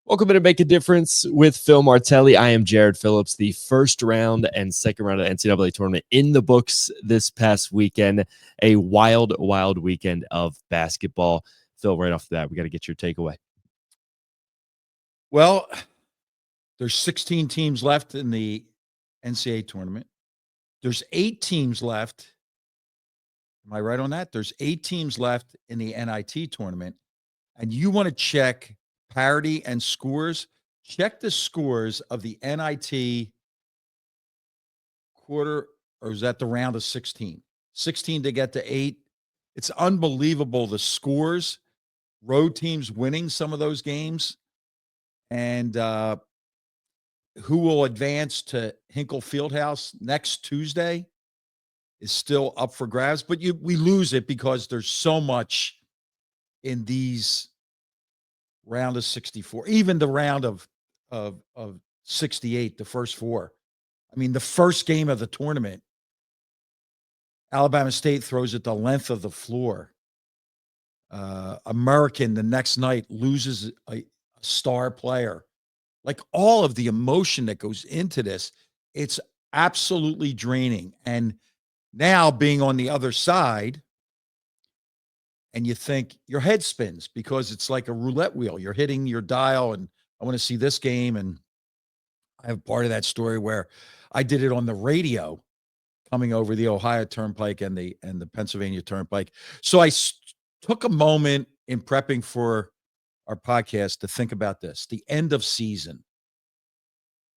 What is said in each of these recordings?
Welcome to Make a Difference with Phil Martelli. I am Jared Phillips. The first round and second round of the NCAA tournament in the books this past weekend. A wild, wild weekend of basketball. Phil, right off the bat, we got to get your takeaway. Well, there's 16 teams left in the NCAA tournament. There's 8 teams left. Am I right on that? There's 8 teams left in the NIT tournament. And you want to check parity and scores, check the scores of the NIT quarter, or is that the round of 16? 16 to get to 8. It's unbelievable, the scores. Road teams winning some of those games. And who will advance to Hinkle Fieldhouse next Tuesday is still up for grabs. But we lose it because there's so much in these round of 64, even the round of 68, the first 4. I mean, the first game of the tournament, Alabama State throws it the length of the floor. American the next night loses a star player. Like, all of the emotion that goes into this, it's absolutely draining. And now, being on the other side, and you think your head spins because it's like a roulette wheel. You're hitting your dial, and I want to see this game. And I have part of that story where I did it on the radio coming over the Ohio Turnpike and the Pennsylvania Turnpike. So I took a moment in prepping for our podcast to think about this, the end of season.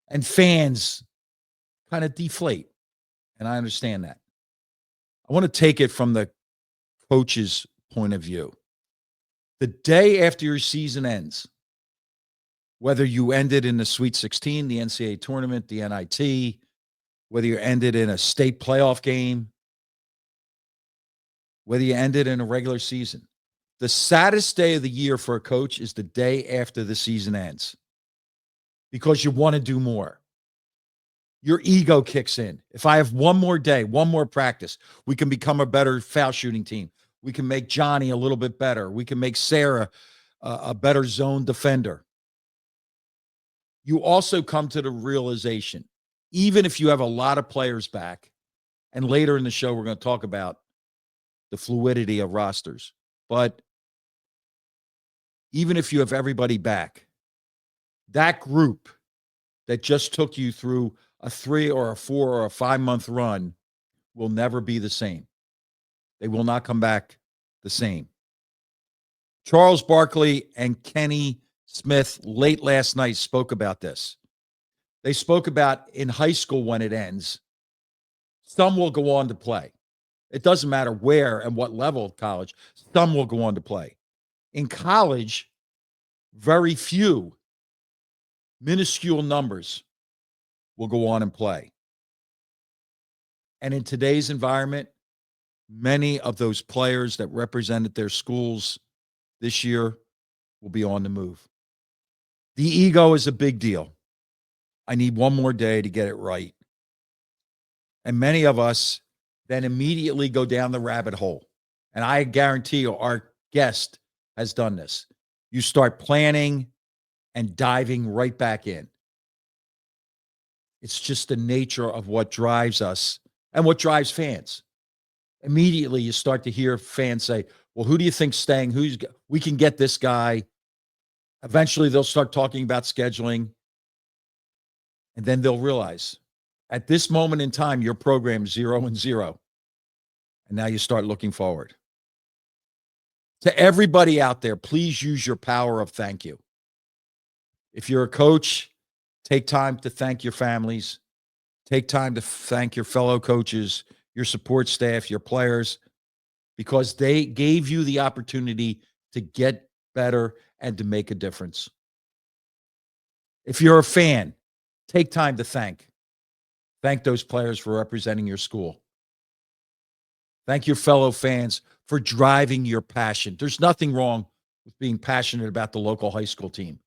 And fans kind of deflate. And I understand that. I want to take it from the coach's point of view. The day after your season ends, whether you ended in the Sweet 16, the NCAA tournament, the NIT, whether you ended in a state playoff game, whether you ended in a regular season, the saddest day of the year for a coach is the day after the season ends, because you want to do more. Your ego kicks in. If I have one more day, one more practice, we can become a better foul shooting team. We can make Johnny a little bit better. We can make Sarah a better zone defender. You also come to the realization, even if you have a lot of players back, and later in the show we're going to talk about the fluidity of rosters, but even if you have everybody back, that group that just took you through a 3 or a 4 or a 5-month run will never be the same. They will not come back the same. Charles Barkley and Kenny Smith late last night spoke about this. They spoke about in high school when it ends, some will go on to play. It doesn't matter where and what level of college, some will go on to play. In college, very few, minuscule numbers will go on and play. And in today's environment, many of those players that represented their schools this year will be on the move. The ego is a big deal. I need one more day to get it right. And many of us then immediately go down the rabbit hole. And I guarantee you our guest has done this. You start planning and diving right back in. It's just the nature of what drives us and what drives fans. Immediately you start to hear fans say, well, who do you think's staying? We can get this guy. Eventually they'll start talking about scheduling. And then they'll realize at this moment in time, your program is 0-0. And now you start looking forward. To everybody out there, please use your power of thank you. If you're a coach, take time to thank your families. Take time to thank your fellow coaches, your support staff, your players, because they gave you the opportunity to get better and to make a difference. If you're a fan, take time to thank those players for representing your school. Thank your fellow fans for driving your passion. There's nothing wrong with being passionate about the local high school team.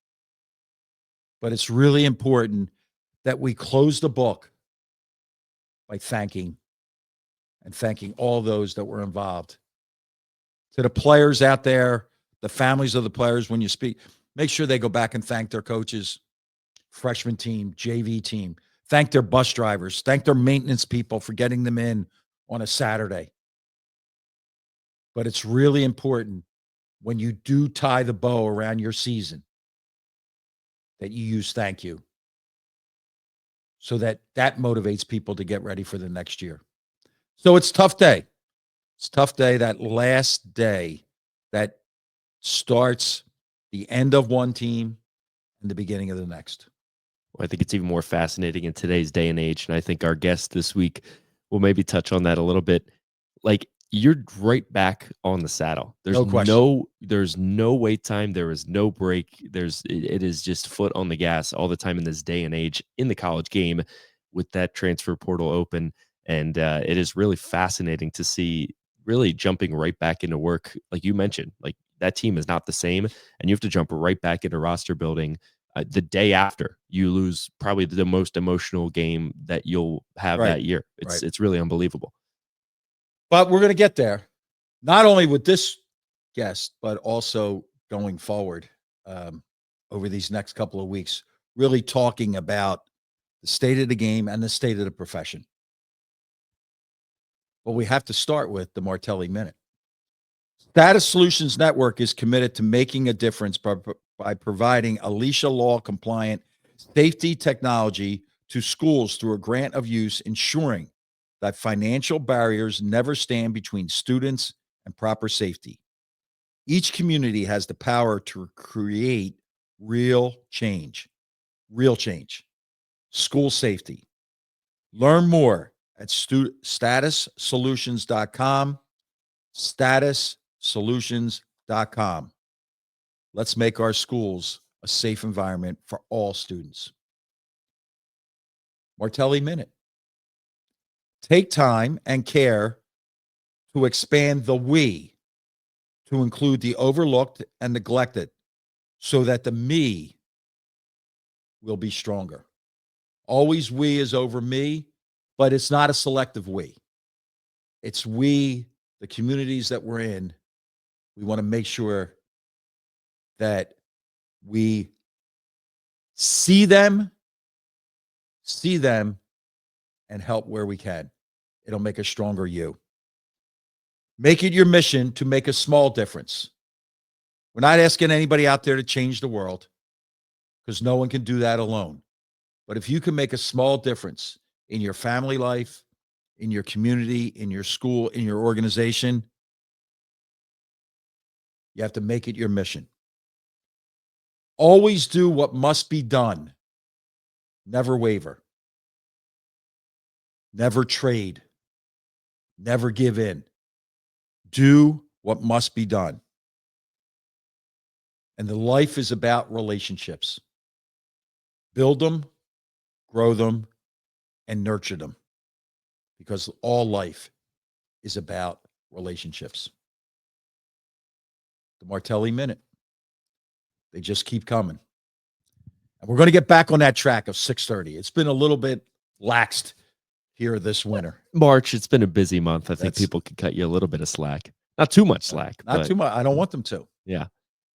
But it's really important that we close the book by thanking all those that were involved. To the players out there, the families of the players, when you speak, make sure they go back and thank their coaches, freshman team, JV team, thank their bus drivers, thank their maintenance people for getting them in on a Saturday. But it's really important when you do tie the bow around your season that you use thank you, so that motivates people to get ready for the next year. So it's tough day. It's tough day, that last day that starts the end of one team and the beginning of the next. Well, I think it's even more fascinating in today's day and age. And I think our guest this week will maybe touch on that a little bit. Like, you're right back on the saddle. There's No question. there's no wait time. There is no break. It is just foot on the gas all the time in this day and age in the college game with that transfer portal open. And it is really fascinating to see really jumping right back into work. Like you mentioned, like that team is not the same, and you have to jump right back into roster building the day after you lose probably the most emotional game that you'll have Right. that year. It's really unbelievable. But we're going to get there, not only with this guest, but also going forward over these next couple of weeks, really talking about the state of the game and the state of the profession. But we have to start with the Martelli Minute. Status Solutions Network is committed to making a difference by providing Alicia Law compliant safety technology to schools through a grant of use, ensuring that financial barriers never stand between students and proper safety. Each community has the power to create real change. School safety. Learn more at statussolutions.com. Statussolutions.com. Let's make our schools a safe environment for all students. Martelli Minute. Take time and care to expand the we to include the overlooked and neglected, so that the me will be stronger. Always we is over me, but it's not a selective we. It's we, the communities that we're in. We want to make sure that we see them, and help where we can. It'll make a stronger you. Make it your mission to make a small difference. We're not asking anybody out there to change the world, because no one can do that alone. But if you can make a small difference in your family life, in your community, in your school, in your organization, you have to make it your mission. Always do what must be done. Never waver. Never trade. Never give in. Do what must be done. And the life is about relationships. Build them, grow them, and nurture them, because all life is about relationships. The Martelli Minute. They just keep coming. And we're going to get back on that track of 6:30. It's been a little bit laxed here this winter. March, it's been a busy month. I think people can cut you a little bit of slack. Not too much slack. Not too much. I don't want them to. Yeah.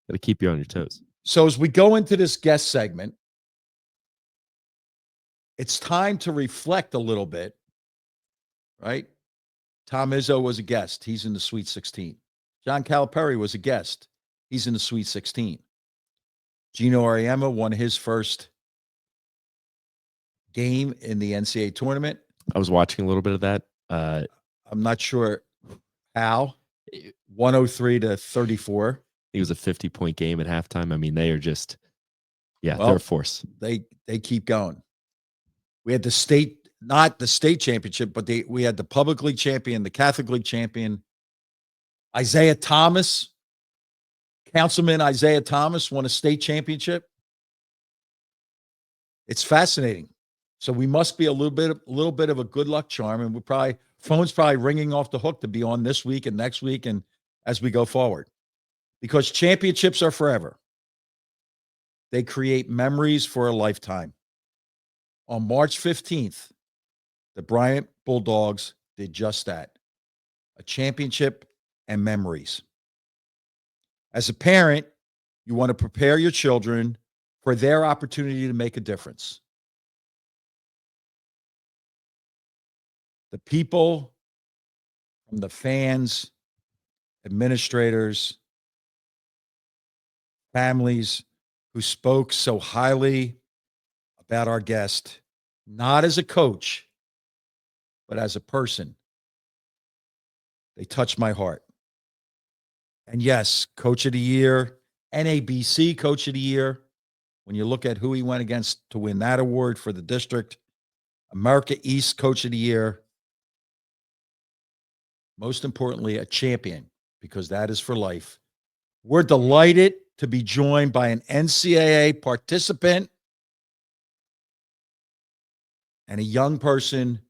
Got to keep you on your toes. So as we go into this guest segment, it's time to reflect a little bit, right? Tom Izzo was a guest. He's in the Sweet 16. John Calipari was a guest. He's in the Sweet 16. Gino Auriemma won his first game in the NCAA tournament. I was watching a little bit of that. I'm not sure how. 103-34. It was a 50-point game at halftime. I mean, they are just, they're a force. They keep going. We had the state, not the state championship, but we had the public league champion, the Catholic League champion. Isaiah Thomas, Councilman Isaiah Thomas, won a state championship. It's fascinating. So we must be a little bit of a good luck charm, and phone's probably ringing off the hook to be on this week and next week and as we go forward, because championships are forever. They create memories for a lifetime. On March 15th, the Bryant Bulldogs did just that. A championship and memories. As a parent, You want to prepare your children for their opportunity to make a difference. The people, from the fans, administrators, families who spoke so highly about our guest, not as a coach, but as a person, they touched my heart. And yes, Coach of the Year, NABC Coach of the Year. When you look at who he went against to win that award for the district, America East Coach of the Year. Most importantly, a champion, because that is for life. We're delighted to be joined by an NCAA participant and a young person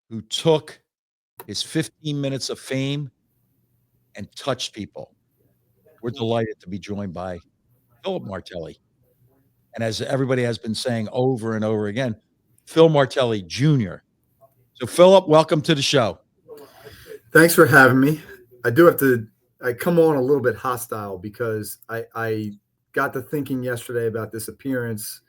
who took his 15 minutes of fame and touched people. We're delighted to be joined by Phil Martelli. And as everybody has been saying over and over again, Phil Martelli Jr. So, Philip, welcome to the show. Thanks for having me. I come on a little bit hostile because I got to thinking yesterday about this appearance,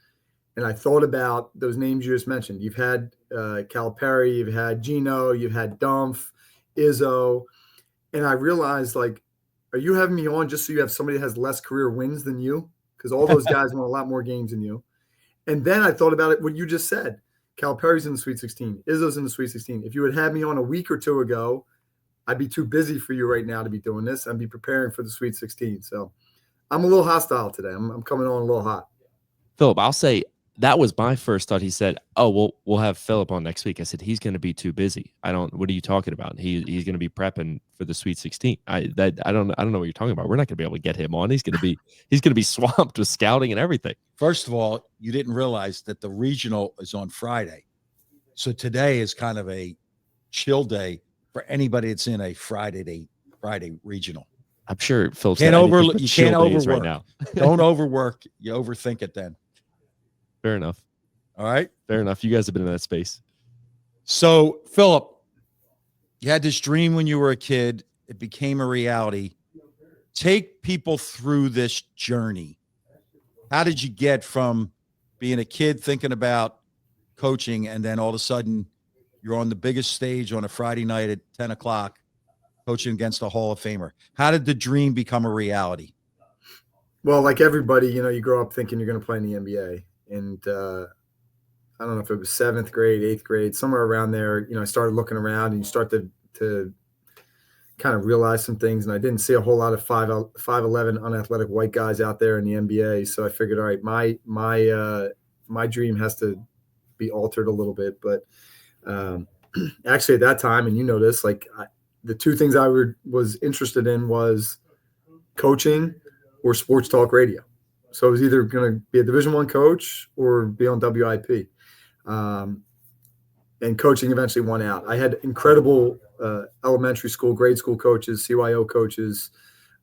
and I thought about those names you just mentioned. You've had Calipari, you've had Gino, you've had Dumpf, Izzo, and I realized, like, are you having me on just so you have somebody that has less career wins than you? Because all those guys won a lot more games than you. And then I thought about it, what you just said. Calipari's in the Sweet 16. Izzo's in the Sweet 16. If you had had me on a week or two ago, I'd be too busy for you right now to be doing this. I'd be preparing for the Sweet 16. So I'm a little hostile today. I'm coming on a little hot. Philip, I'll say that was my first thought. He said, "Oh, we'll have Philip on next week." I said, "He's going to be too busy. What are you talking about? He's going to be prepping for the Sweet 16. I don't know what you're talking about. We're not going to be able to get him on. He's going to be swamped with scouting and everything." First of all, you didn't realize that the regional is on Friday. So today is kind of a chill day for anybody that's in a Friday regional. I'm sure Phil you can't overwork right now. Don't overwork. You overthink it then. Fair enough. All right. Fair enough. You guys have been in that space. So, Philip, you had this dream when you were a kid. It became a reality. Take people through this journey. How did you get from being a kid thinking about coaching, and then all of a sudden you're on the biggest stage on a Friday night at 10 o'clock coaching against a Hall of Famer? How did the dream become a reality? Well, like everybody, you grow up thinking you're going to play in the NBA. And I don't know if it was 7th grade, 8th grade, somewhere around there, I started looking around, and you start to kind of realize some things. And I didn't see a whole lot of 5'11" unathletic white guys out there in the NBA. So I figured, all right, my dream has to be altered a little bit. But actually at that time, and you know this, like the two things I was interested in was coaching or sports talk radio. So I was either going to be a Division I coach or be on WIP. And coaching eventually won out. I had incredible elementary school, grade school coaches, CYO coaches.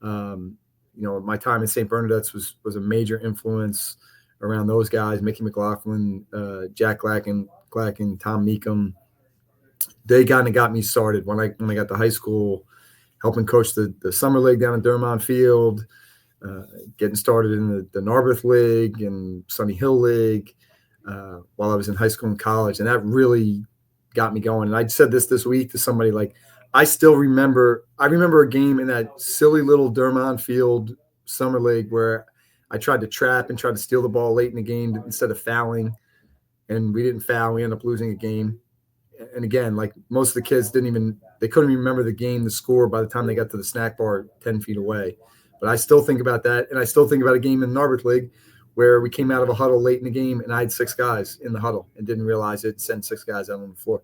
My time in St. Bernadette's was a major influence around those guys, Mickey McLaughlin, Jack Glacken, Tom Meekum. They kind of got me started when I got to high school, helping coach the summer league down at Dermont Field, getting started in the Narberth League and Sunny Hill League while I was in high school and college. And that really got me going. And I said this week to somebody, like, I remember a game in that silly little Dermont Field summer league where I tried to trap and tried to steal the ball late in the game instead of fouling. And we didn't foul. We ended up losing a game. And again, like most of the kids couldn't even remember the game, the score by the time they got to the snack bar 10 feet away. But I still think about that. And I still think about a game in the Narberth League where we came out of a huddle late in the game and I had 6 guys in the huddle and didn't realize it, sent 6 guys out on the floor.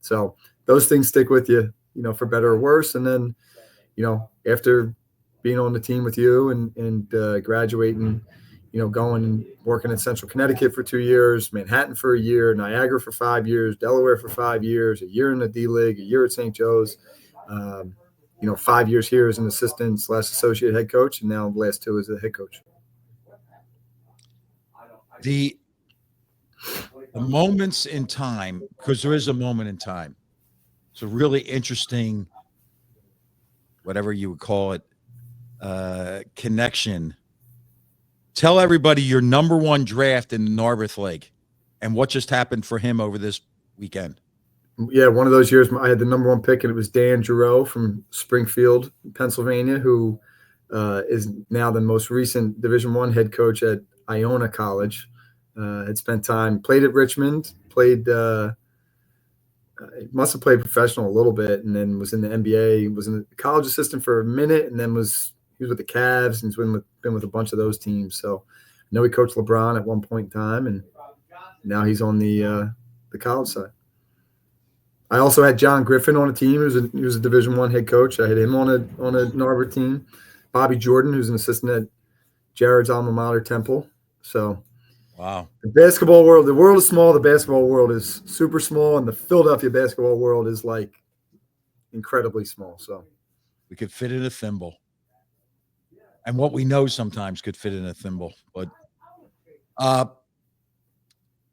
So those things stick with you, for better or worse. And then, after being on the team with you and graduating, going and working in Central Connecticut for 2 years, Manhattan for a year, Niagara for 5 years, Delaware for 5 years, a year in the D League, a year at St. Joe's, 5 years here as an assistant/associate head coach, and now the last 2 as a head coach. The moments in time, because there is a moment in time. It's a really interesting, whatever you would call it, connection Tell everybody your number one draft in the Narberth League and what just happened for him over this weekend. Yeah, one of those years I had the number one pick, and it was Dan Giroux from Springfield, Pennsylvania, who is now the most recent Division I head coach at Iona College. Had spent time, played at Richmond, must have played professional a little bit, and then was in the NBA, was in the college assistant for a minute, and then he was with the Cavs, and he's been with a bunch of those teams. So I know he coached LeBron at one point in time, and now he's on the college side. I also had John Griffin on a team. He was a Division I head coach. I had him on a Narberth team. Bobby Jordan, who's an assistant at Jared's alma mater, Temple. So, wow, the basketball world. The world is small. The basketball world is super small, and the Philadelphia basketball world is like incredibly small. So, we could fit in a thimble, and what we know sometimes could fit in a thimble. But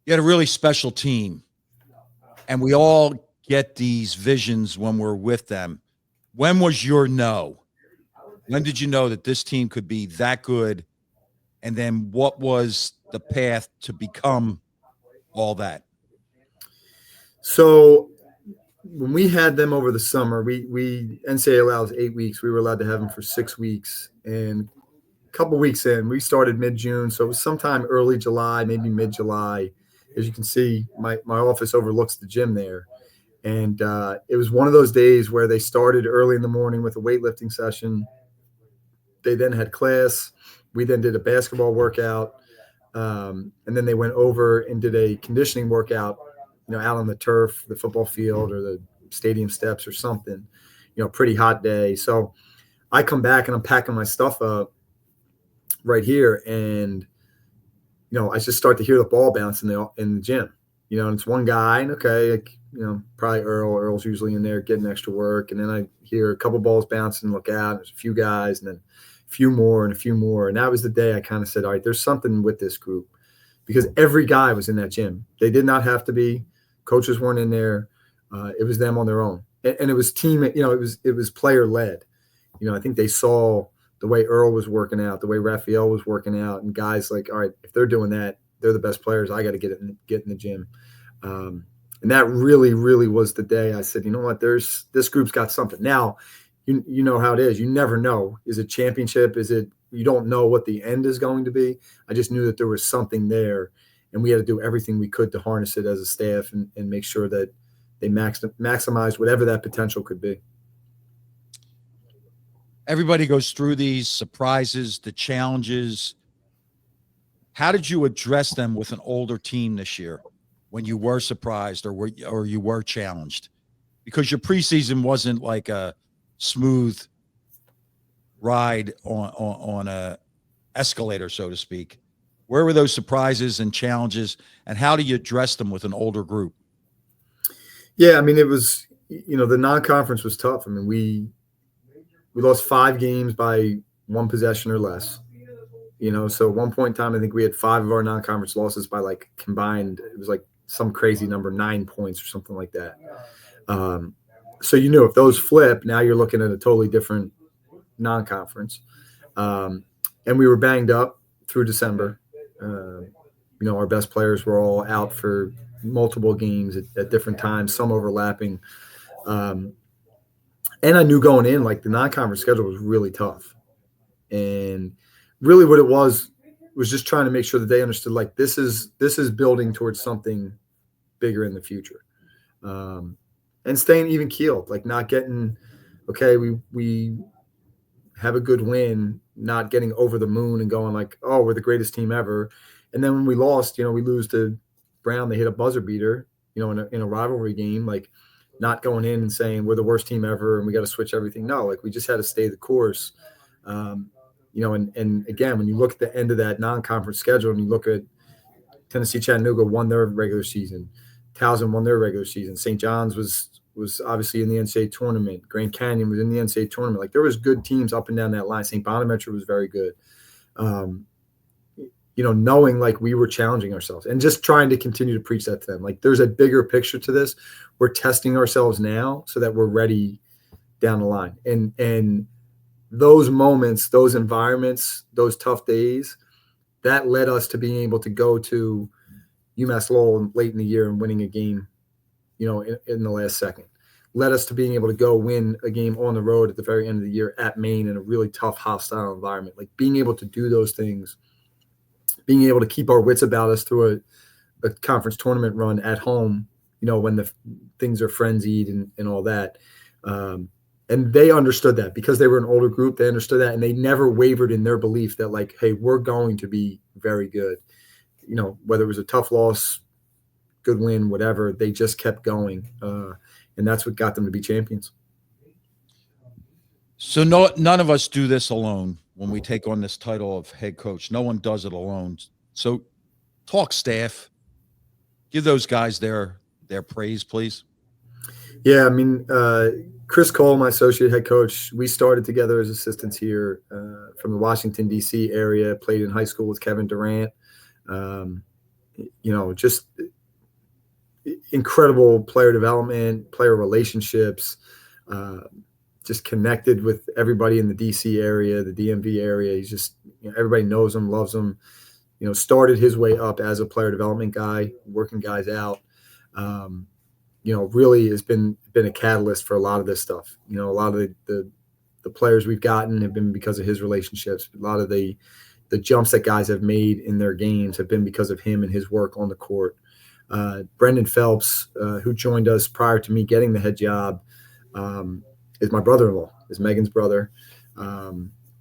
you had a really special team, and we all get these visions when we're with them. When was your no? When did you know that this team could be that good? And then what was the path to become all that? So when we had them over the summer, we NCAA allows 8 weeks. We were allowed to have them for 6 weeks. And a couple weeks in, we started mid-June. So it was sometime early July, maybe mid-July. As you can see, my office overlooks the gym there. And it was one of those days where they started early in the morning with a weightlifting session. They then had class. We then did a basketball workout. And then they went over and did a conditioning workout, out on the turf, the football field, or the stadium steps or something, pretty hot day. So I come back and I'm packing my stuff up right here. And, I just start to hear the ball bounce in the gym, and it's one guy, and okay, probably Earl's usually in there getting extra work. And then I hear a couple balls bouncing and look out, and there's a few guys, and then a few more and a few more. And that was the day I kind of said, all right, there's something with this group, because every guy was in that gym. They did not have to be. Coaches weren't in there. It was them on their own. And it was team, it was player led. I think they saw the way Earl was working out, the way Raphael was working out, and guys like, all right, if they're doing that, they're the best players. I got to get in the gym. And that really, really was the day I said, you know what, this group's got something. Now, you know how it is. You never know. Is it championship? You don't know what the end is going to be. I just knew that there was something there, and we had to do everything we could to harness it as a staff and make sure that they maximize whatever that potential could be. Everybody goes through these surprises, the challenges. How did you address them with an older team this year when you were surprised or you were challenged? Because your preseason wasn't like a smooth ride on a escalator, so to speak. Where were those surprises and challenges, and how do you address them with an older group? Yeah, I mean, it was, the non-conference was tough. I mean, we lost 5 games by 1 possession or less. So at one point in time, I think we had 5 of our non-conference losses by like combined, it was like some crazy number, 9 points or something like that. So if those flip, now you're looking at a totally different non-conference. And we were banged up through December. Our best players were all out for multiple games at different times, some overlapping. And I knew going in, like, the non-conference schedule was really tough. And really what it was just trying to make sure that they understood, like, this is building towards something bigger in the future. And staying even keeled, like not getting, okay, we have a good win, not getting over the moon and going like, oh, we're the greatest team ever. And then when we lost, we lose to Brown, they hit a buzzer beater, in a rivalry game, like not going in and saying we're the worst team ever and we got to switch everything. No, like we just had to stay the course. And again, when you look at the end of that non-conference schedule and you look at Tennessee Chattanooga won their regular season, Towson won their regular season, St. John's was obviously in the NCAA tournament, Grand Canyon was in the NCAA tournament. Like there was good teams up and down that line. St. Bonaventure was very good. Knowing like we were challenging ourselves and just trying to continue to preach that to them. Like there's a bigger picture to this. We're testing ourselves now so that we're ready down the line. And those moments, those environments, those tough days, that led us to being able to go to UMass Lowell late in the year and winning a game, in the last second. Led us to being able to go win a game on the road at the very end of the year at Maine in a really tough, hostile environment. Like being able to do those things, being able to keep our wits about us through a conference tournament run at home, when the things are frenzied and all that. And they understood that because they were an older group. They understood that, and they never wavered in their belief that, like, hey, we're going to be very good. Whether it was a tough loss, good win, whatever, they just kept going. And that's what got them to be champions. So none of us do this alone when we take on this title of head coach. No one does it alone. So talk staff. Give those guys their praise, please. Yeah, I mean, Chris Cole, my associate head coach, we started together as assistants here from the Washington, D.C. area, played in high school with Kevin Durant. Just incredible player development, player relationships, just connected with everybody in the D.C. area, the DMV area. He's just, everybody knows him, loves him. Started his way up as a player development guy, working guys out. Really has been a catalyst for a lot of this stuff. A lot of the players we've gotten have been because of his relationships. A lot of the jumps that guys have made in their games have been because of him and his work on the court. Brendan Phelps, who joined us prior to me getting the head job, is my brother-in-law, is Megan's brother.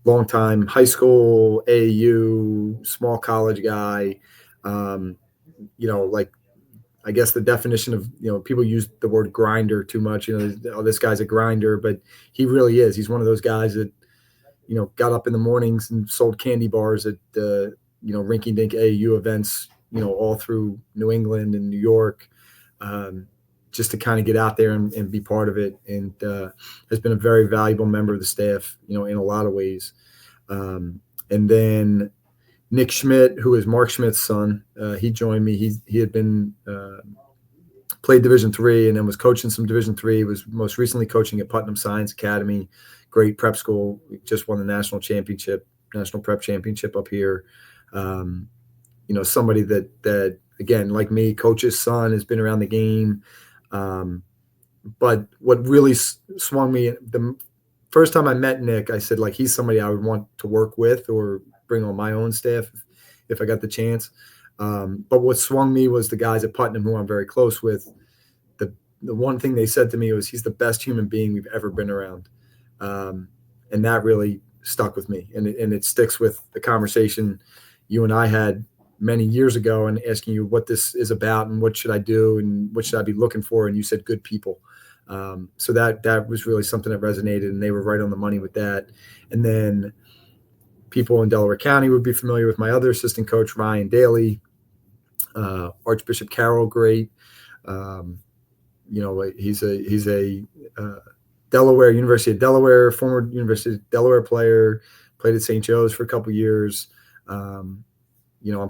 Long-time high school, AAU, small college guy. I guess the definition of, people use the word grinder too much. This guy's a grinder, but he really is. He's one of those guys that, got up in the mornings and sold candy bars at, rinky-dink AAU events, all through New England and New York, just to kind of get out there and be part of it. And has been a very valuable member of the staff, in a lot of ways. And then Nick Schmidt, who is Mark Schmidt's son, he joined me. He had been played Division III and then was coaching some Division III. Was most recently coaching at Putnam Science Academy, great prep school. Just won the national prep championship up here. Somebody that again, like me, coach's son, has been around the game. But what really swung me, the first time I met Nick, I said, like, he's somebody I would want to work with or bring on my own staff if I got the chance. But what swung me was the guys at Putnam, who I'm very close with. The one thing they said to me was, he's the best human being we've ever been around. And that really stuck with me. And it sticks with the conversation you and I had many years ago and asking you what this is about and what should I do and what should I be looking for. And you said good people. So that was really something that resonated, and they were right on the money with that. And then people in Delaware County would be familiar with my other assistant coach, Ryan Daly, Archbishop Carroll, great. He's a Delaware, University of Delaware, former University of Delaware player, played at St. Joe's for a couple years. I'm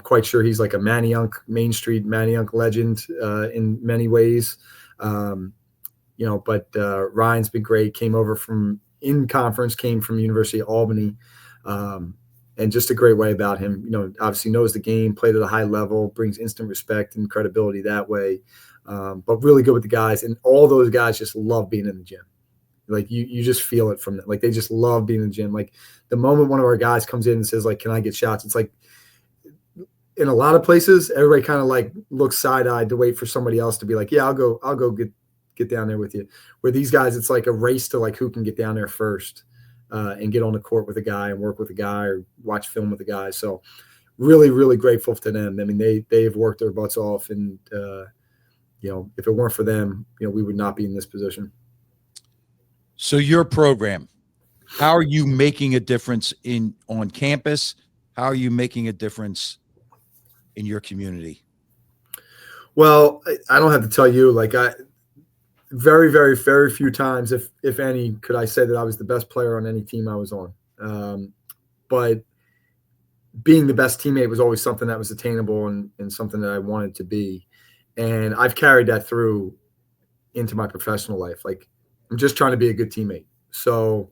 quite sure he's like a Main Street Manayunk legend in many ways. But Ryan's been great. Came over from University of Albany. And just a great way about him. Obviously knows the game, played at a high level, brings instant respect and credibility that way. But really good with the guys. And all those guys just love being in the gym. Like you just feel it from them. Like they just love being in the gym. Like the moment one of our guys comes in and says, like, can I get shots? It's like, in a lot of places, everybody kind of like looks side-eyed to wait for somebody else to be like, yeah, I'll go get down there with you. Where these guys, it's like a race to like who can get down there first and get on the court with a guy and work with a guy or watch film with a guy. So really, really grateful to them. I mean, they've worked their butts off, and if it weren't for them, we would not be in this position. So your program, how are you making a difference on campus? How are you making a difference in your community? Well, I don't have to tell you, like very, very, very few times, if any, could I say that I was the best player on any team I was on. But being the best teammate was always something that was attainable and something that I wanted to be. And I've carried that through into my professional life. Like, I'm just trying to be a good teammate. So,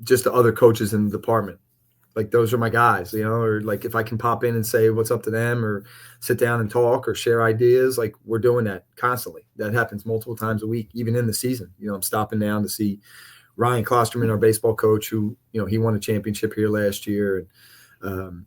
just the other coaches in the department, Like those are my guys, or like if I can pop in and say what's up to them or sit down and talk or share ideas, like we're doing that constantly. That happens multiple times a week, even in the season. I'm stopping down to see Ryan Klosterman, our baseball coach, who, he won a championship here last year. And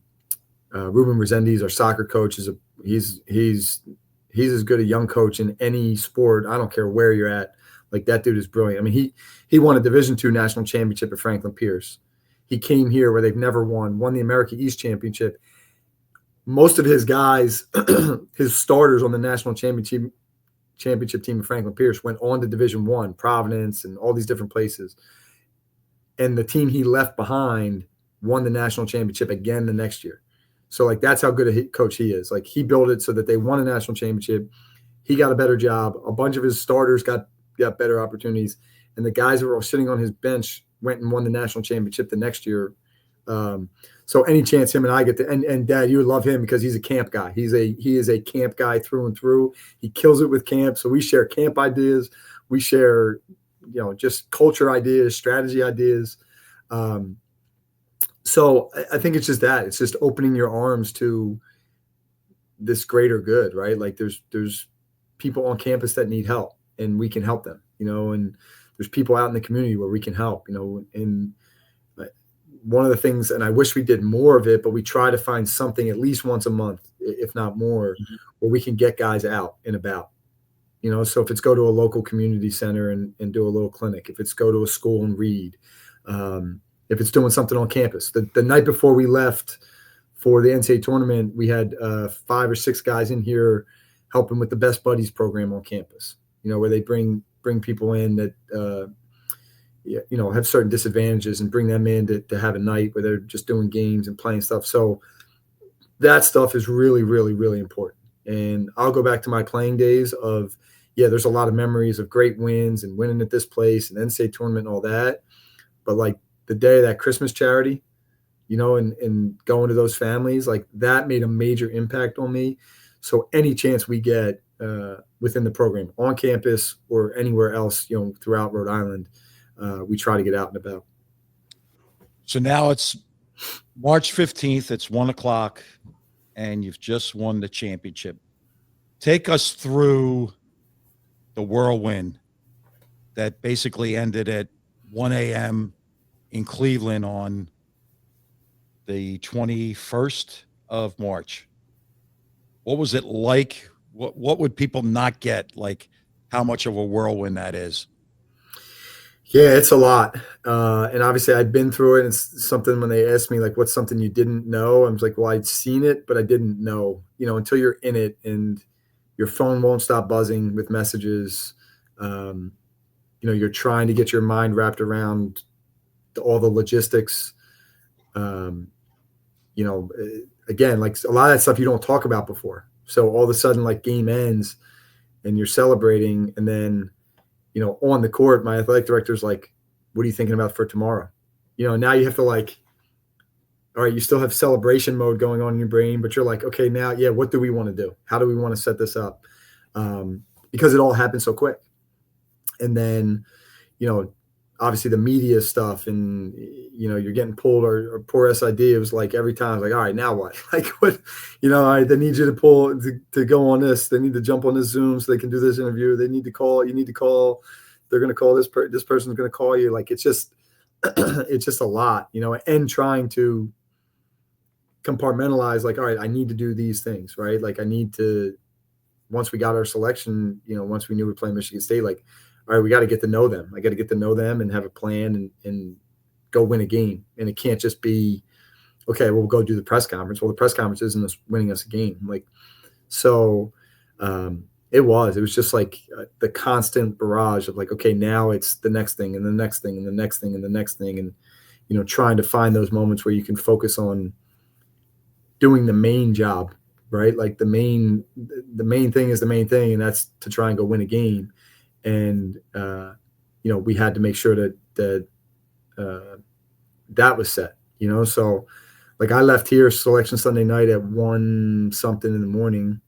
Ruben Resendiz, our soccer coach, he's as good a young coach in any sport. I don't care where you're at. Like that dude is brilliant. I mean, he won a Division II national championship at Franklin Pierce. He came here where they've never won the America East Championship. Most of his guys, his starters on the national championship team of Franklin Pierce went on to Division I, Providence, and all these different places. And the team he left behind won the national championship again the next year. So, like, that's how good a coach he is. Like, he built it so that they won a national championship. He got a better job. A bunch of his starters got better opportunities. And the guys that were sitting on his bench went and won the national championship the next year. So any chance him and I get to, and Dad, you would love him because he's a camp guy. He is a camp guy through and through. He kills it with camp. So we share camp ideas. We share, just culture ideas, strategy ideas. So I think it's just that. It's just opening your arms to this greater good, right? Like there's people on campus that need help, and we can help them, and there's people out in the community where we can help, and one of the things, and I wish we did more of it, but we try to find something at least once a month, if not more, where we can get guys out and about. So if it's go to a local community center and do a little clinic, if it's go to a school and read, if it's doing something on campus. The night before we left for the NCAA tournament, we had 5 or 6 guys in here helping with the Best Buddies program on campus, where they bring people in that have certain disadvantages and bring them in to have a night where they're just doing games and playing stuff. So that stuff is really, really, really important. And I'll go back to my playing days of, there's a lot of memories of great wins and winning at this place and NCAA tournament and all that. But like the day of that Christmas charity, and going to those families, like that made a major impact on me. So any chance we get within the program on campus or anywhere else, throughout Rhode Island, we try to get out and about. So now it's March 15th. It's 1:00, and you've just won the championship. Take us through the whirlwind that basically ended at 1 a.m. in Cleveland on the 21st of March. What was it like? What would people not get? Like how much of a whirlwind that is? Yeah, it's a lot. And obviously I'd been through it. And it's something when they asked me, like, what's something you didn't know? I was like, well, I'd seen it, but I didn't know, until you're in it and your phone won't stop buzzing with messages. You're trying to get your mind wrapped around all the logistics. Again, like a lot of that stuff you don't talk about before. So all of a sudden, like game ends and you're celebrating, and then, on the court, my athletic director's like, what are you thinking about for tomorrow? Now you have to like, all right, you still have celebration mode going on in your brain, but you're like, okay, now, what do we want to do? How do we want to set this up? Because it all happened so quick. And then, obviously the media stuff and, you're getting pulled or poor SID. It was like every time, like, all right, now what? Like what, all right, they need you to pull to go on this. They need to jump on this Zoom so they can do this interview. They need to call, you need to call, they're going to call this person's going to call you. Like, it's just a lot, and trying to compartmentalize, like, all right, I need to do these things, right? Like I need to, once we got our selection, once we knew we were playing Michigan State, like, all right, we got to get to know them. I got to get to know them and have a plan and go win a game. And it can't just be, okay, well, we'll go do the press conference. Well, the press conference isn't us winning us a game. Like, so it was just like the constant barrage of like, okay, now it's the next thing and the next thing and the next thing and the next thing. And, trying to find those moments where you can focus on doing the main job, right? Like the main thing is the main thing. And that's to try and go win a game. And, we had to make sure that was set, so like I left here selection Sunday night at 1 something in the morning.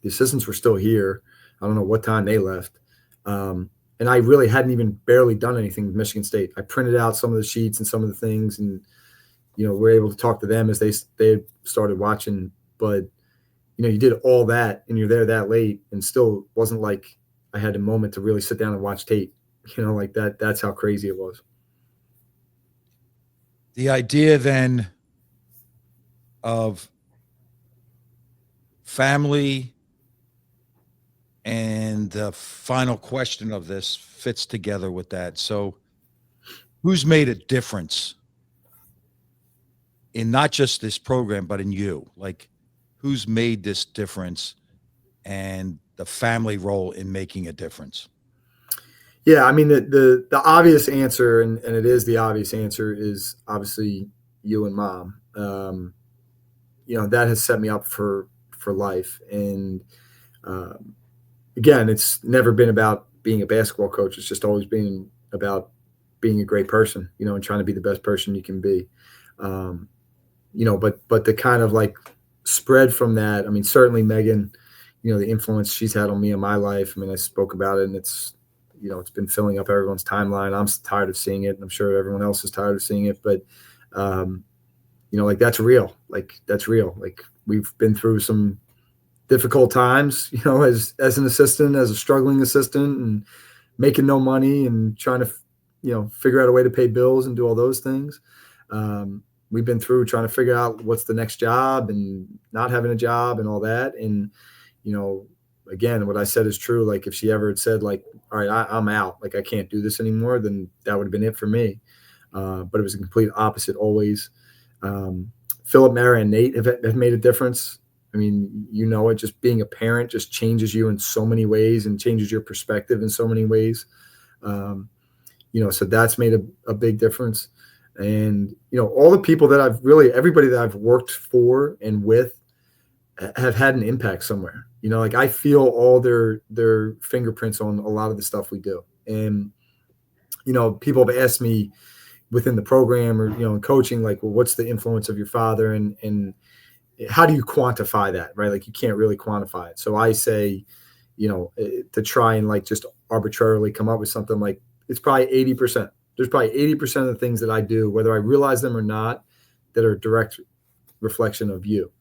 The assistants were still here. I don't know what time they left. And I really hadn't even barely done anything with Michigan State. I printed out some of the sheets and some of the things and we're able to talk to them as they started watching. But, you did all that and you're there that late and still wasn't like I had a moment to really sit down and watch tape, like that. That's how crazy it was. The idea then of family and the final question of this fits together with that. So who's made a difference in not just this program, but in you? Like, who's made this difference and the family role in making a difference? Yeah, I mean, the obvious answer, and it is the obvious answer, is obviously you and Mom. That has set me up for life. And again, it's never been about being a basketball coach. It's just always been about being a great person, and trying to be the best person you can be. But the kind of like spread from that, I mean, certainly Megan, the influence she's had on me in my life. I mean, I spoke about it, and it's been filling up everyone's timeline. I'm tired of seeing it, and I'm sure everyone else is tired of seeing it. But, like that's real. Like that's real. Like we've been through some difficult times, as an assistant, as a struggling assistant, and making no money and trying to, figure out a way to pay bills and do all those things. We've been through trying to figure out what's the next job and not having a job and all that. And, again, what I said is true. Like if she ever had said like, all right, I'm out, like I can't do this anymore, then that would have been it for me. But it was a complete opposite always. Philip, Mara, and Nate have made a difference. I mean, it, just being a parent just changes you in so many ways and changes your perspective in so many ways. So that's made a big difference. And, all the people that everybody that I've worked for and with have had an impact somewhere. Like I feel all their fingerprints on a lot of the stuff we do. And, people have asked me within the program or, in coaching, like, well, what's the influence of your father and how do you quantify that, right? Like you can't really quantify it. So I say, to try and like just arbitrarily come up with something like it's probably 80%. There's probably 80% of the things that I do, whether I realize them or not, that are a direct reflection of you.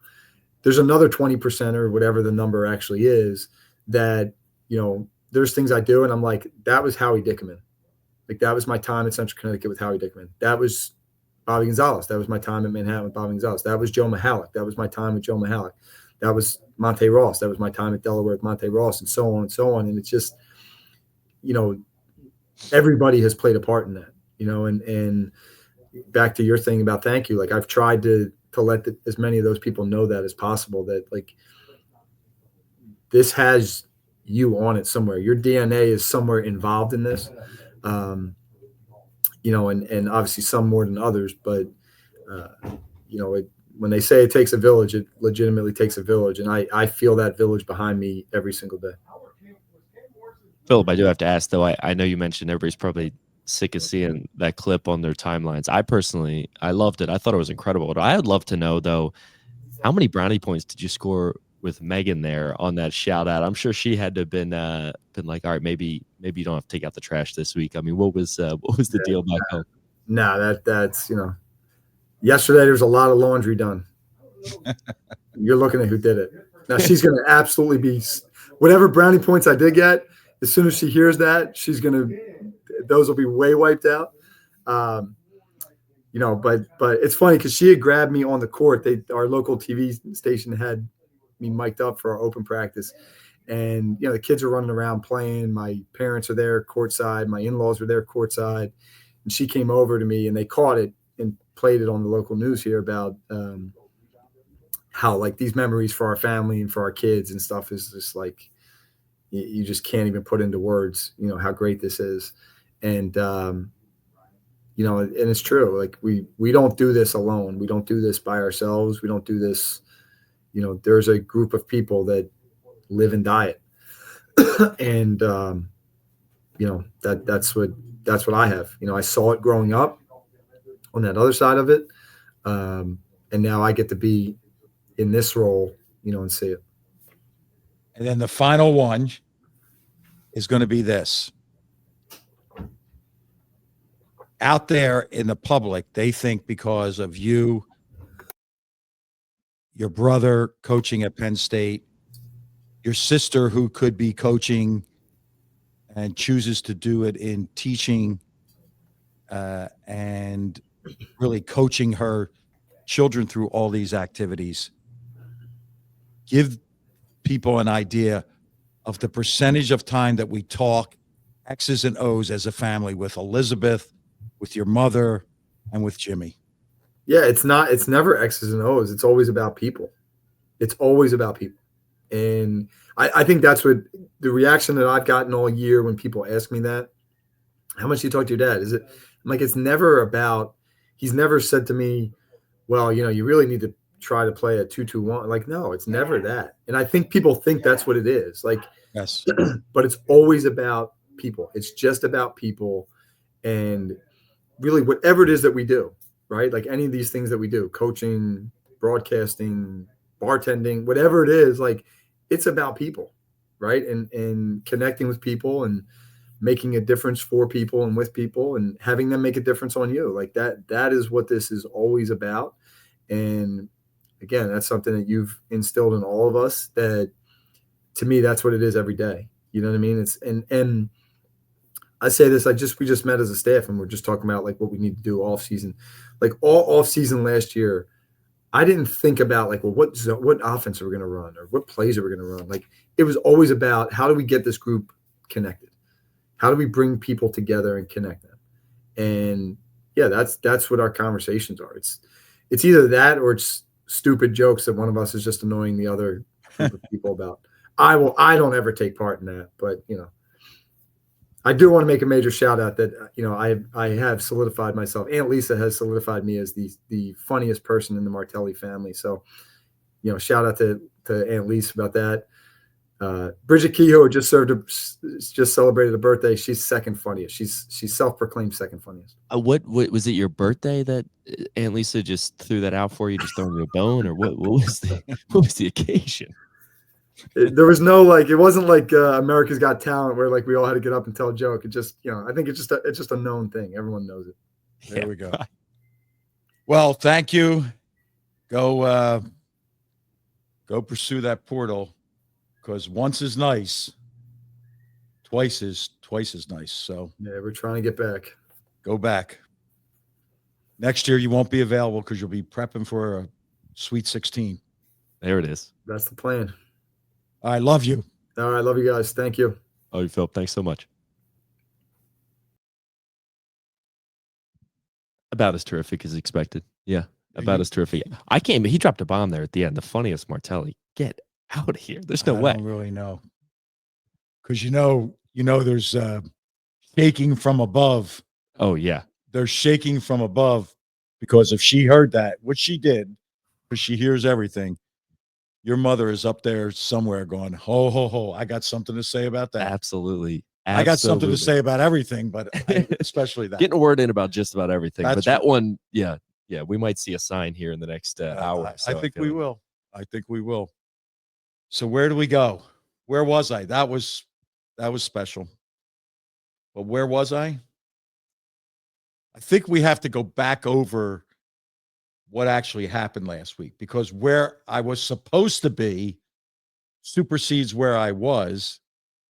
There's another 20% or whatever the number actually is that, there's things I do and I'm like, that was Howie Dickerman. Like that was my time in Central Connecticut with Howie Dickerman. That was Bobby Gonzalez. That was my time in Manhattan with Bobby Gonzalez. That was Joe Mihalik. That was my time with Joe Mihalik. That was Monte Ross. That was my time at Delaware with Monte Ross, and so on and so on. And it's just, everybody has played a part in that, and back to your thing about thank you. Like I've tried to let as many of those people know that as possible, that like this has you on it somewhere. Your DNA is somewhere involved in this. And obviously some more than others, but, when they say it takes a village, it legitimately takes a village. And I feel that village behind me every single day. Philip, I do have to ask though, I know you mentioned everybody's probably sick of seeing that clip on their timelines. I loved it. I thought it was incredible. But I would love to know though, how many brownie points did you score with Megan there on that shout out? I'm sure she had to have been like, all right, maybe you don't have to take out the trash this week. I mean, what was the deal back home? No, that's yesterday there was a lot of laundry done. You're looking at who did it. Now she's going to absolutely be whatever brownie points I did get. As soon as she hears that, those will be way wiped out. But it's funny because she had grabbed me on the court. Our local TV station had me mic'd up for our open practice, and the kids are running around playing. My parents are there courtside. My in-laws were there courtside, and she came over to me and they caught it and played it on the local news here about how like these memories for our family and for our kids and stuff is just like you just can't even put into words, how great this is. And and it's true. Like we don't do this alone. We don't do this by ourselves. We don't do this. There's a group of people that live and die it. And that's what I have. I saw it growing up on that other side of it. And now I get to be in this role, and see it. And then the final one is going to be this. out there in the public, they think because of you, your brother coaching at Penn State, your sister who could be coaching and chooses to do it in teaching and really coaching her children through all these activities. Give people an idea of the percentage of time that we talk X's and O's as a family with Elizabeth, with your mother, and with Jimmy. Yeah, it's never X's and O's. It's always about people. It's always about people. And I think that's what the reaction that I've gotten all year when people ask me that. How much do you talk to your dad? Is it I'm like, it's never about, he's never said to me, well, you really need to try to play a 2-2-1. Like, no, it's never that. And I think people think that's what it is. Like, yes, but it's always about people. It's just about people. And really whatever it is that we do, right? Like any of these things that we do, coaching, broadcasting, bartending, whatever it is, like it's about people, right? And connecting with people and making a difference for people and with people and having them make a difference on you. Like that is what this is always about. And again, that's something that you've instilled in all of us, that to me, that's what it is every day. You know what I mean? It's, and I say this, we just met as a staff and we're just talking about like what we need to do off season. Like all off season last year, I didn't think about like, well, what offense are we going to run or what plays are we going to run? Like it was always about how do we get this group connected? How do we bring people together and connect them? And yeah, that's what our conversations are. It's either that or it's stupid jokes that one of us is just annoying the other group of people about. I don't ever take part in that, but I do want to make a major shout out that I have solidified myself. Aunt Lisa has solidified me as the funniest person in the Martelli family. So, shout out to Aunt Lisa about that. Bridget Kehoe just celebrated a birthday. She's second funniest. She's self-proclaimed second funniest. What was it? Your birthday that Aunt Lisa just threw that out for you, just throwing you a bone, or what was the occasion? There was no it wasn't like America's Got Talent where like we all had to get up and tell a joke. It just I think it's just a known thing. Everyone knows it. There we go. Well, thank you. Go pursue that portal. Because once is nice, twice is nice. So yeah, we're trying to get back. Go back. Next year you won't be available because you'll be prepping for a Sweet 16. There it is. That's the plan. I love you. All right, love you guys. Thank you. Oh, you Phil, thanks so much. About as terrific as expected. Yeah, about as terrific. He dropped a bomb there at the end. The funniest Martelli. Get out of here. There's no way. I don't really know. Because there's shaking from above. Oh, yeah. They're shaking from above because if she heard that, which she did, because she hears everything, your mother is up there somewhere going, ho, ho, ho. I got something to say about that. Absolutely. I got something to say about everything, but especially that. Getting a word in about just about everything. That's but that one, yeah, we might see a sign here in the next hour. So I think we will. I think we will. So where do we go? Where was I? That was special. But where was I? I think we have to go back over what actually happened last week, because where I was supposed to be supersedes where I was.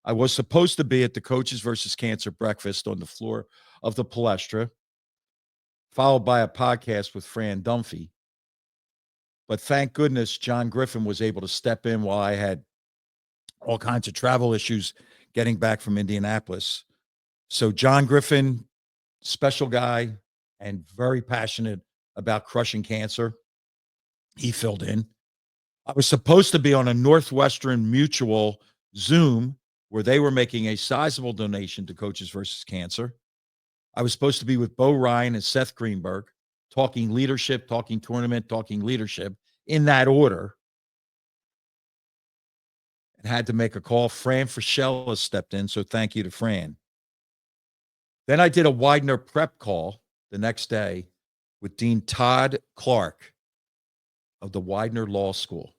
I was supposed to be at the Coaches versus Cancer breakfast on the floor of the Palestra, followed by a podcast with Fran Dunphy. But thank goodness John Griffin was able to step in while I had all kinds of travel issues getting back from Indianapolis. So John Griffin, special guy and very passionate about crushing cancer. He filled in. I was supposed to be on a Northwestern Mutual Zoom where they were making a sizable donation to Coaches versus Cancer. I was supposed to be with Bo Ryan and Seth Greenberg, talking leadership, talking tournament, talking leadership in that order. And had to make a call. Fran Frischella stepped in, so thank you to Fran. Then I did a Widener prep call the next day with Dean Todd Clark of the Widener Law School.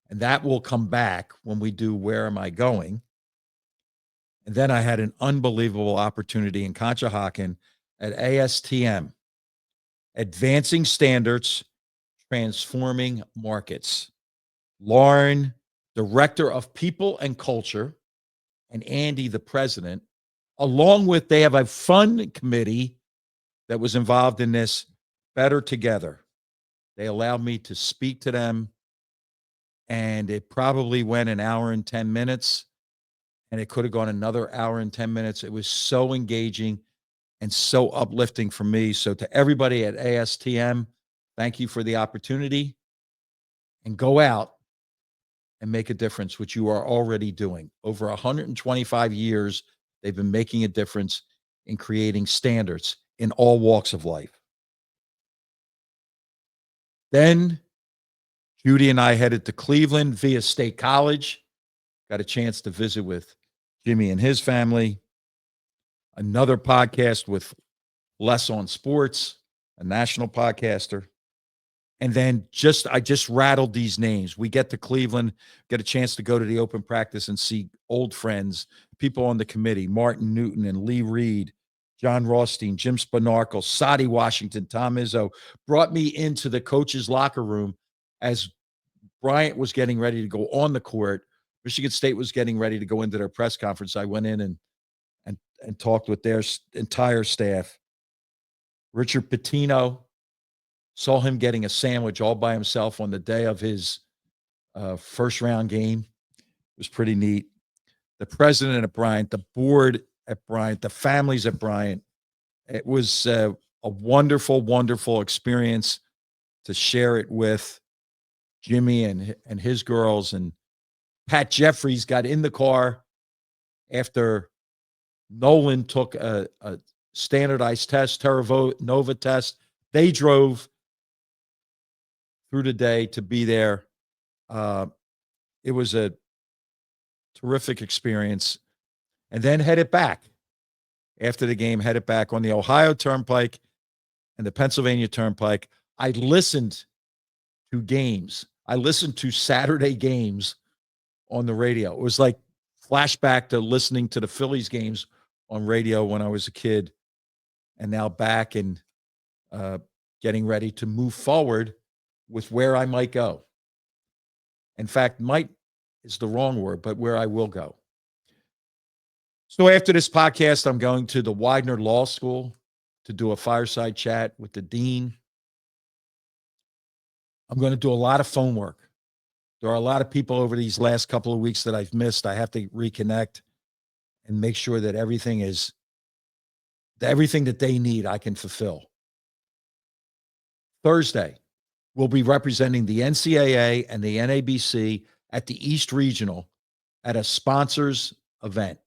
And that will come back when we do Where Am I Going? And then I had an unbelievable opportunity in Conshohocken at ASTM, Advancing Standards, Transforming Markets. Lauren, Director of People and Culture, and Andy, the President, along with, they have a fun committee that was involved in this, Better Together. They allowed me to speak to them, and it probably went an hour and 10 minutes, and it could have gone another hour and 10 minutes. It was so engaging and so uplifting for me. So to everybody at ASTM, thank you for the opportunity, and go out and make a difference, which you are already doing. Over 125 years, they've been making a difference in creating standards in all walks of life. Then Judy and I headed to Cleveland via State College, got a chance to visit with Jimmy and his family. Another podcast with Les on Sports, a national podcaster. And then I just rattled these names. We get to Cleveland, get a chance to go to the open practice and see old friends, people on the committee, Martin Newton and Lee Reed, John Rothstein, Jim Spanarkel, Sadi Washington, Tom Izzo, brought me into the coach's locker room as Bryant was getting ready to go on the court. Michigan State was getting ready to go into their press conference. I went in and talked with their entire staff. Richard Pitino, saw him getting a sandwich all by himself on the day of his first round game. It was pretty neat. The president at Bryant, the board at Bryant, the families at Bryant. It was a wonderful, wonderful experience to share it with Jimmy and his girls. And Pat Jeffries got in the car after Nolan took a standardized test, Terra Nova test. They drove through the day to be there. It was a terrific experience. And then headed back after the game, headed back on the Ohio Turnpike and the Pennsylvania Turnpike. I listened to games. I listened to Saturday games on the radio. It was like flashback to listening to the Phillies games on radio when I was a kid, and now back and getting ready to move forward with where I might go. In fact, might is the wrong word, but where I will go. So after this podcast, I'm going to the Widener Law School to do a fireside chat with the dean. I'm going to do a lot of phone work. There are a lot of people over these last couple of weeks that I've missed. I have to reconnect and make sure that everything that they need, I can fulfill. Thursday, we'll be representing the NCAA and the NABC at the East Regional at a sponsors event.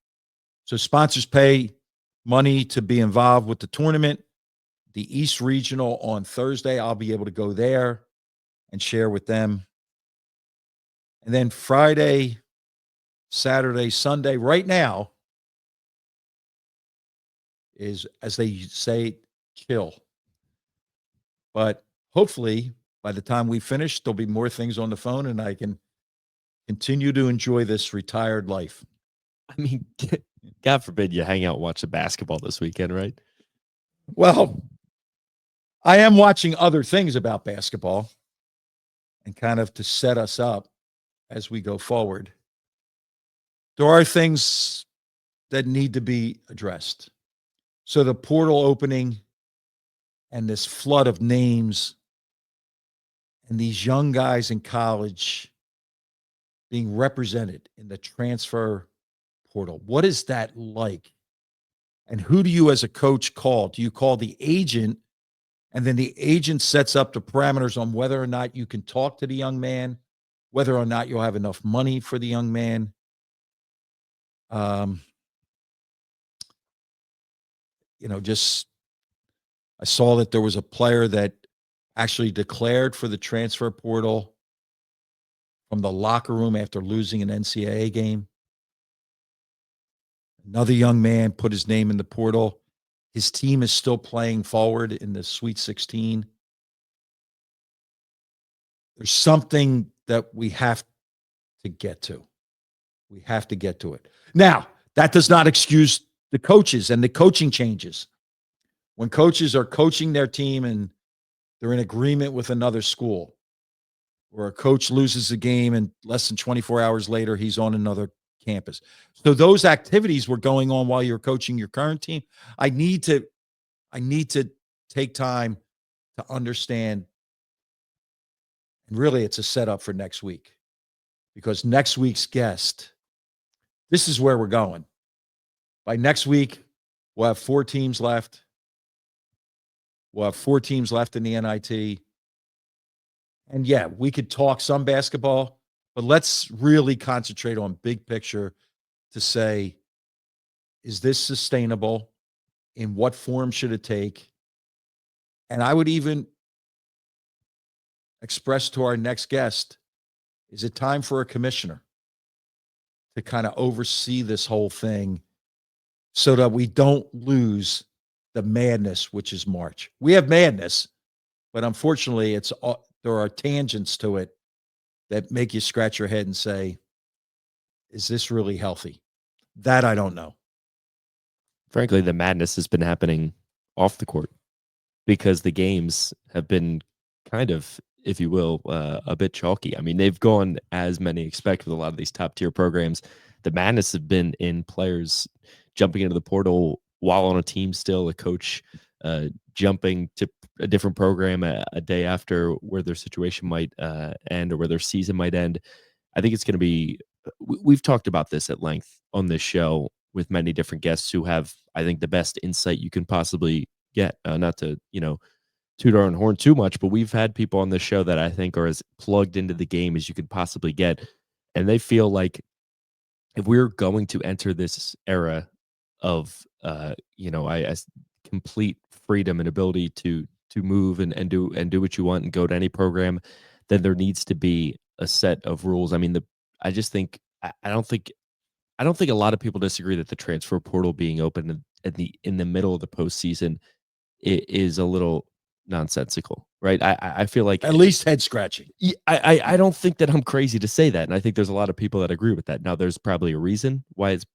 So sponsors pay money to be involved with the tournament. The East Regional on Thursday, I'll be able to go there and share with them. And then Friday, Saturday, Sunday, right now is, as they say, chill. But hopefully, by the time we finish, there'll be more things on the phone and I can continue to enjoy this retired life. I mean, God forbid you hang out and watch the basketball this weekend, right? Well, I am watching other things about basketball and kind of to set us up as we go forward. There are things that need to be addressed. So the portal opening and this flood of names and these young guys in college being represented in the transfer portal. What is that like? And who do you as a coach call? Do you call the agent, and then the agent sets up the parameters on whether or not you can talk to the young man, whether or not you'll have enough money for the young man? Just I saw that there was a player that actually declared for the transfer portal from the locker room after losing an NCAA game. Another young man put his name in the portal. His team is still playing forward in the Sweet 16. There's something that we have to get to. We have to get to it. Now, that does not excuse the coaches and the coaching changes. when coaches are coaching their team and they're in agreement with another school, or a coach loses a game and less than 24 hours later, he's on another campus. So those activities were going on while you're coaching your current team. I need to take time to understand. And really, it's a setup for next week, because next week's guest, this is where we're going. By next week, we'll have 4 teams left. We'll have 4 teams left in the NIT. And yeah, we could talk some basketball, but let's really concentrate on big picture to say, is this sustainable? In what form should it take? And I would even express to our next guest, is it time for a commissioner to kind of oversee this whole thing so that we don't lose the madness, which is March? We have madness, but unfortunately, there are tangents to it that make you scratch your head and say, is this really healthy? That I don't know. Frankly, the madness has been happening off the court because the games have been kind of, if you will, a bit chalky. I mean, they've gone as many expect with a lot of these top tier programs. The madness has been in players jumping into the portal while on a team still, a coach jumping to a different program a day after where their situation might end or where their season might end. I think it's going to be, we've talked about this at length on this show with many different guests who have, I think, the best insight you can possibly get. Not to, toot our own horn too much, but we've had people on this show that I think are as plugged into the game as you could possibly get. And they feel like if we're going to enter this era of, complete freedom and ability to move and do what you want and go to any program, then there needs to be a set of rules. I mean, I don't think a lot of people disagree that the transfer portal being open in the middle of the postseason is a little nonsensical, right? I feel like at least head scratching. I don't think that I'm crazy to say that, and I think there's a lot of people that agree with that. Now, there's probably a reason why it's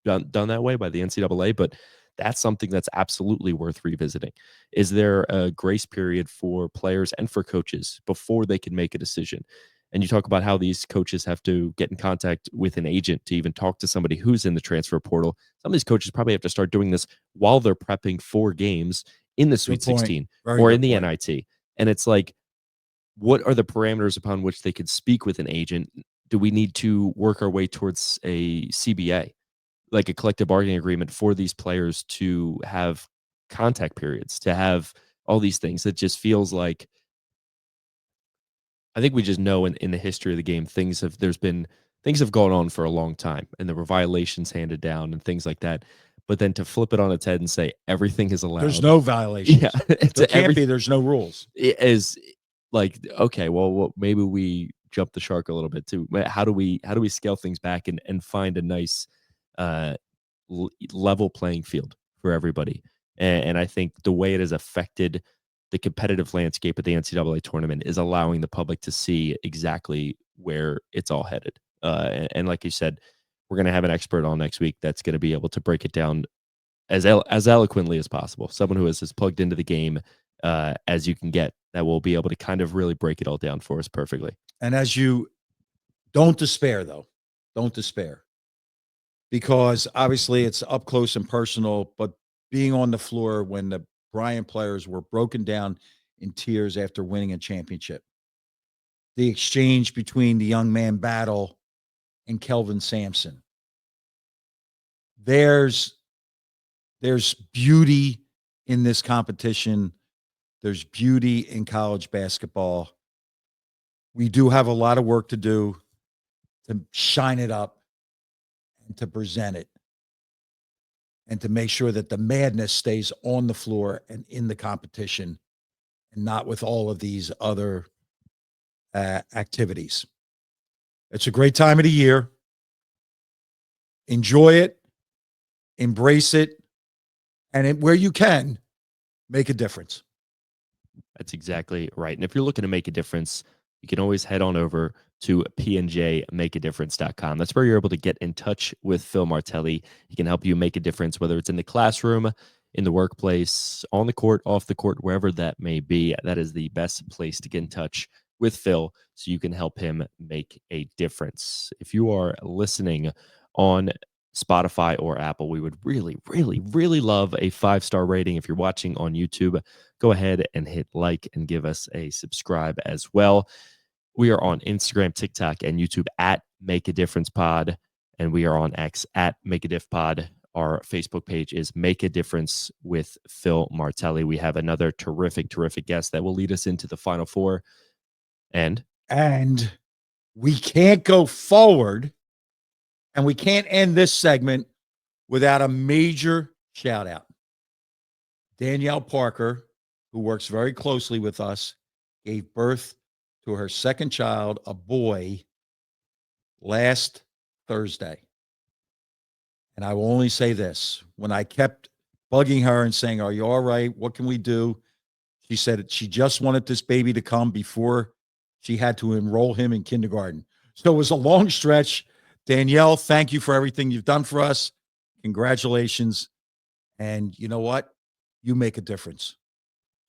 done that way by the NCAA, but that's something that's absolutely worth revisiting. Is there a grace period for players and for coaches before they can make a decision? And you talk about how these coaches have to get in contact with an agent to even talk to somebody who's in the transfer portal. Some of these coaches probably have to start doing this while they're prepping for games in the Sweet 16 or in the NIT. And it's like, what are the parameters upon which they could speak with an agent? Do we need to work our way towards a CBA, like a collective bargaining agreement for these players to have contact periods, to have all these things? It just feels like, I think we just know in the history of the game, things have gone on for a long time, and there were violations handed down and things like that. But then to flip it on its head and say everything is allowed. There's no violations. Yeah, there can't be. There's no rules. It is like, okay, well, maybe we jump the shark a little bit too. How do we scale things back and find a nice level playing field for everybody? And I think the way it has affected the competitive landscape of the NCAA tournament is allowing the public to see exactly where it's all headed. And like you said, we're going to have an expert on next week that's going to be able to break it down as eloquently as possible. Someone who is as plugged into the game as you can get, that will be able to kind of really break it all down for us perfectly. And as you don't despair, though, don't despair, because obviously it's up close and personal, but being on the floor when the Bryant players were broken down in tears after winning a championship, the exchange between the young man Battle and Kelvin Sampson, there's beauty in this competition. There's beauty in college basketball. We do have a lot of work to do to shine it up and to present it and to make sure that the madness stays on the floor and in the competition and not with all of these other activities. It's a great time of the year. Enjoy it, embrace it, and where you can, make a difference. That's exactly right. And if you're looking to make a difference, you can always head on over to pnjmakeadifference.com. That's where you're able to get in touch with Phil Martelli. He can help you make a difference, whether it's in the classroom, in the workplace, on the court, off the court, wherever that may be, that is the best place to get in touch with Phil so you can help him make a difference. If you are listening on Spotify or Apple, we would really, really, really love a 5-star rating. If you're watching on YouTube, go ahead and hit like and give us a subscribe as well. We are on Instagram, TikTok, and YouTube at Make a Difference Pod, and we are on X at Make a Diff Pod. Our Facebook page is Make a Difference with Phil Martelli. We have another terrific, terrific guest that will lead us into the Final Four. And we can't go forward and we can't end this segment without a major shout out. Danielle Parker, who works very closely with us, gave birth to her second child, a boy, last Thursday. And I will only say this. When I kept bugging her and saying, "Are you all right? What can we do?" She said she just wanted this baby to come before she had to enroll him in kindergarten. So it was a long stretch. Danielle, thank you for everything you've done for us. Congratulations. And you know what? You make a difference.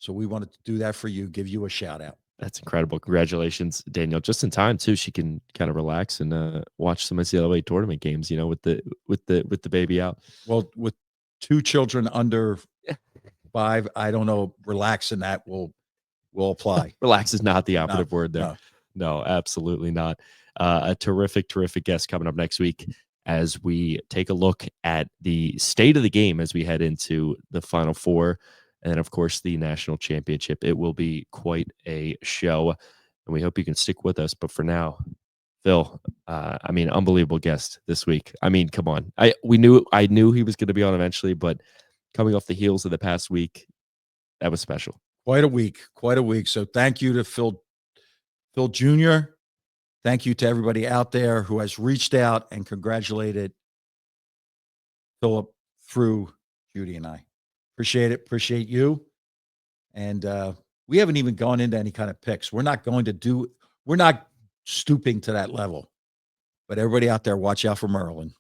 So we wanted to do that for you, give you a shout out. That's incredible. Congratulations, Danielle. Just in time too. She can kind of relax and watch some NCAA tournament games, with the baby out. Well, with 2 children under 5, I don't know, relax in that will apply. Relax is not the operative word there. No, absolutely not. A terrific, terrific guest coming up next week as we take a look at the state of the game as we head into the Final Four. And then, of course, the national championship. It will be quite a show, and we hope you can stick with us. But for now, Phil, unbelievable guest this week. Come on. I knew he was going to be on eventually, but coming off the heels of the past week, that was special. Quite a week. So thank you to Phil Jr. Thank you to everybody out there who has reached out and congratulated Philip through Judy and I. Appreciate it. Appreciate you. And we haven't even gone into any kind of picks. We're not stooping to that level. But everybody out there, watch out for Merlin.